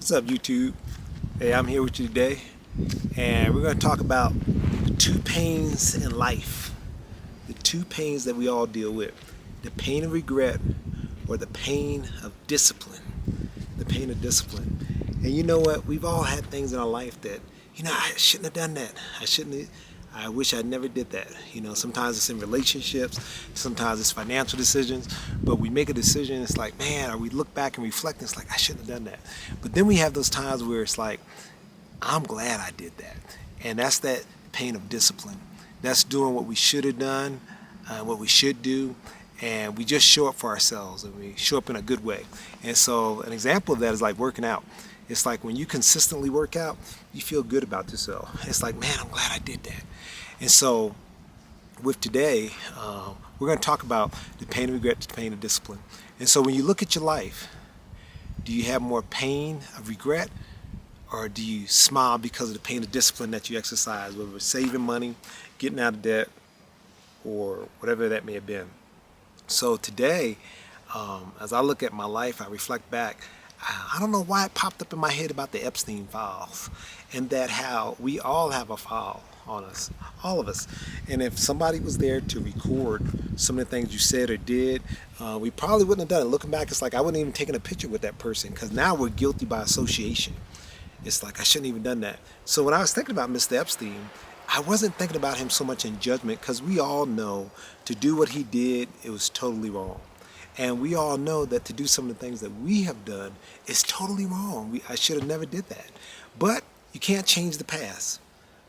What's up, YouTube? Hey, I'm here with you today, and we're going to talk about the two pains in life. The two pains that we all deal with: the pain of regret or the pain of discipline. The pain of discipline. And you know what? We've all had things in our life that, I shouldn't have done that. I wish I never did that. Sometimes it's in relationships, sometimes it's financial decisions, but we make a decision, it's like, man, or we look back and reflect, and it's like, I shouldn't have done that. But then we have those times where it's like, I'm glad I did that. And that's that pain of discipline. That's doing what we should have done, what we should do, and we just show up for ourselves, and we show up in a good way. And so an example of that is like working out. It's like when you consistently work out, you feel good about yourself. It's like, man, I'm glad I did that. And so with today, we're going to talk about the pain of regret, the pain of discipline. And so when you look at your life, do you have more pain of regret, or do you smile because of the pain of discipline that you exercise, whether it's saving money, getting out of debt, or whatever that may have been? So today, as I look at my life, I reflect back. I don't know why it popped up in my head about the Epstein files, and that how we all have a file on us, all of us. And if somebody was there to record some of the things you said or did, we probably wouldn't have done it. Looking back, it's like I wouldn't even taken a picture with that person, because now we're guilty by association. It's like I shouldn't even done that. So when I was thinking about Mr. Epstein, I wasn't thinking about him so much in judgment, because we all know to do what he did, it was totally wrong. And we all know that to do some of the things that we have done is totally wrong. I should have never did that. But you can't change the past.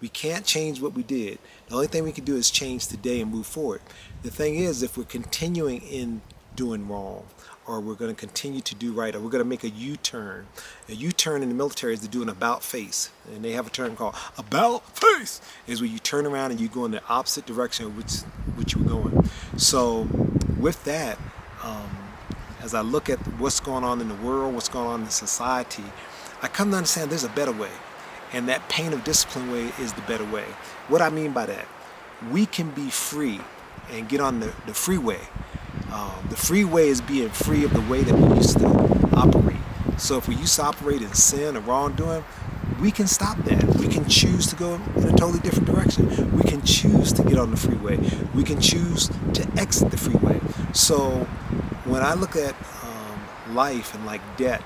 We can't change what we did. The only thing we can do is change today and move forward. The thing is, if we're continuing in doing wrong, or we're going to continue to do right, or we're going to make a U-turn. A U-turn in the military is to do an about face. And they have a term called about face, is where you turn around and you go in the opposite direction of which you're going. So with that, as I look at what's going on in the world, what's going on in society, I come to understand there's a better way. And that pain of discipline way is the better way. What I mean by that, we can be free and get on the freeway. The freeway is being free of the way that we used to operate. So if we used to operate in sin or wrongdoing, we can stop that. We can choose to go in a totally different direction. We can choose to get on the freeway. We can choose to exit the freeway. So when I look at life and like debt,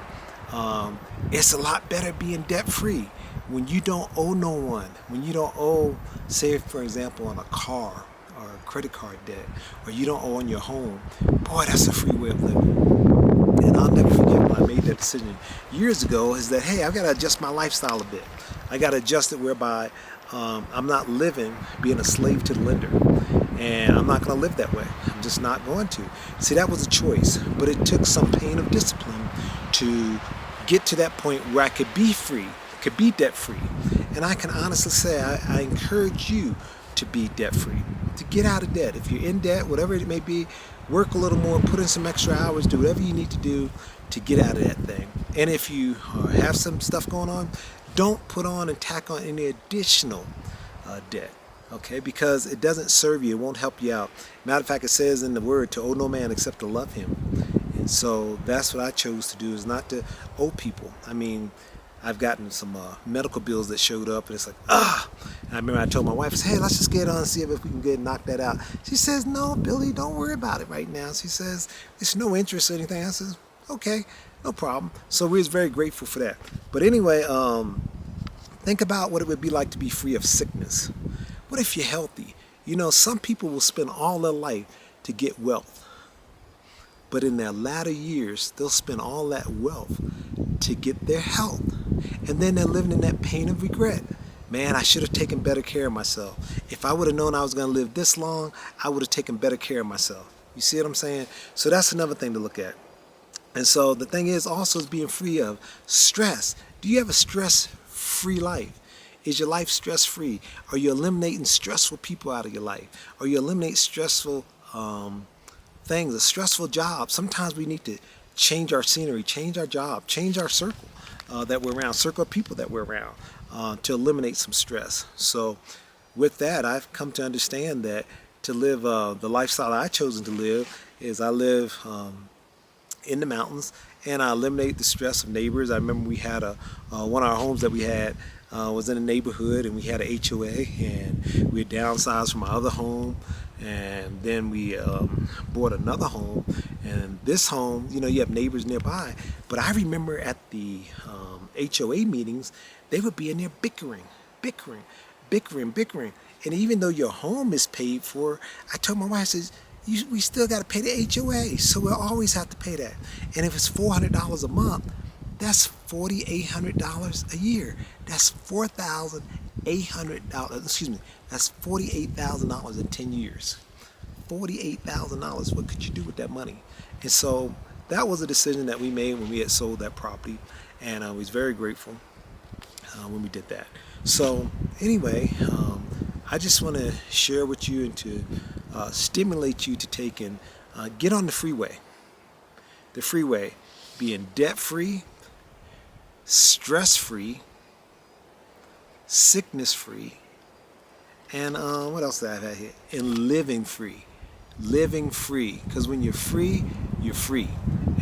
it's a lot better being debt-free. When you don't owe no one, when you don't owe, say for example, on a car or a credit card debt, or you don't owe on your home, boy, that's a free way of living. And I'll never forget when I made that decision years ago, is that, hey, I've got to adjust my lifestyle a bit. I got to adjust it whereby I'm not living being a slave to the lender. And I'm not going to live that way. I'm just not going to. See, that was a choice, but it took some pain of discipline to get to that point where I could be free, could be debt-free. And I can honestly say I encourage you to be debt-free, to get out of debt. If you're in debt, whatever it may be, work a little more, put in some extra hours, do whatever you need to do to get out of that thing. And if you have some stuff going on, don't put on and tack on any additional debt. Okay, because it doesn't serve you, it won't help you out. Matter of fact, it says in the word to owe no man except to love him. And so that's what I chose to do, is not to owe people. I mean, I've gotten some medical bills that showed up, and it's like, And I remember I told my wife, I said, hey, let's just get on and see if we can get knock that out. She says, no, Billy, don't worry about it right now. She says, there's no interest or anything. I says, okay, no problem. So we was very grateful for that. But anyway, think about what it would be like to be free of sickness. What if you're healthy? Some people will spend all their life to get wealth. But in their latter years, they'll spend all that wealth to get their health. And then they're living in that pain of regret. Man, I should have taken better care of myself. If I would have known I was going to live this long, I would have taken better care of myself. You see what I'm saying? So that's another thing to look at. And so the thing is also is being free of stress. Do you have a stress-free life? Is your life stress-free? Are you eliminating stressful people out of your life? Are you eliminating stressful things, a stressful job? Sometimes we need to change our scenery, change our job, change our circle that we're around, circle of people that we're around to eliminate some stress. So with that, I've come to understand that to live the lifestyle I've chosen to live is I live in the mountains, and eliminate the stress of neighbors. I remember we had one of our homes that we had was in a neighborhood, and we had an HOA, and we had downsized from our other home, and then we bought another home. And this home, you have neighbors nearby, but I remember at the HOA meetings, they would be in there bickering, bickering. And even though your home is paid for, I told my wife, I says, we still got to pay the HOA, so we'll always have to pay that. And if it's $400 a month, that's $4,800 a year. That's $4,800. Excuse me. That's $48,000 in 10 years. $48,000. What could you do with that money? And so that was a decision that we made when we had sold that property, and I was very grateful when we did that. So anyway, I just want to share with you and to stimulate you to take and get on the freeway. The freeway, being debt-free, stress-free, sickness-free, and what else did I have here? And living free. Living free. Because when you're free, you're free.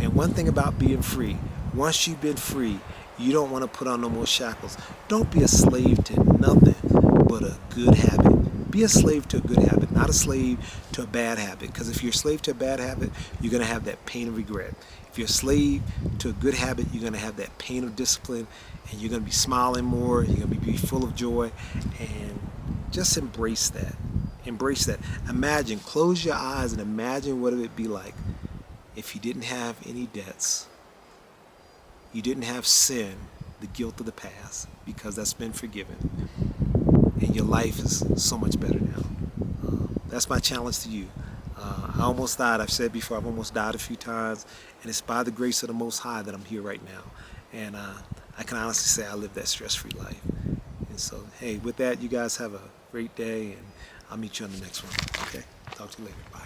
And one thing about being free, once you've been free, you don't want to put on no more shackles. Don't be a slave to nothing but a good habit. Be a slave to a good habit, not a slave to a bad habit. Because if you're a slave to a bad habit, you're going to have that pain of regret. If you're a slave to a good habit, you're going to have that pain of discipline, and you're going to be smiling more, you're going to be full of joy, and just embrace that. Embrace that. Imagine, close your eyes and imagine what it would be like if you didn't have any debts. You didn't have sin, the guilt of the past, because that's been forgiven. And your life is so much better now. That's my challenge to you. I almost died. I've said before, I've almost died a few times, and it's by the grace of the Most High that I'm here right now. And I can honestly say I live that stress-free life. And so, hey, with that, you guys have a great day, and I'll meet you on the next one. Okay? Talk to you later. Bye.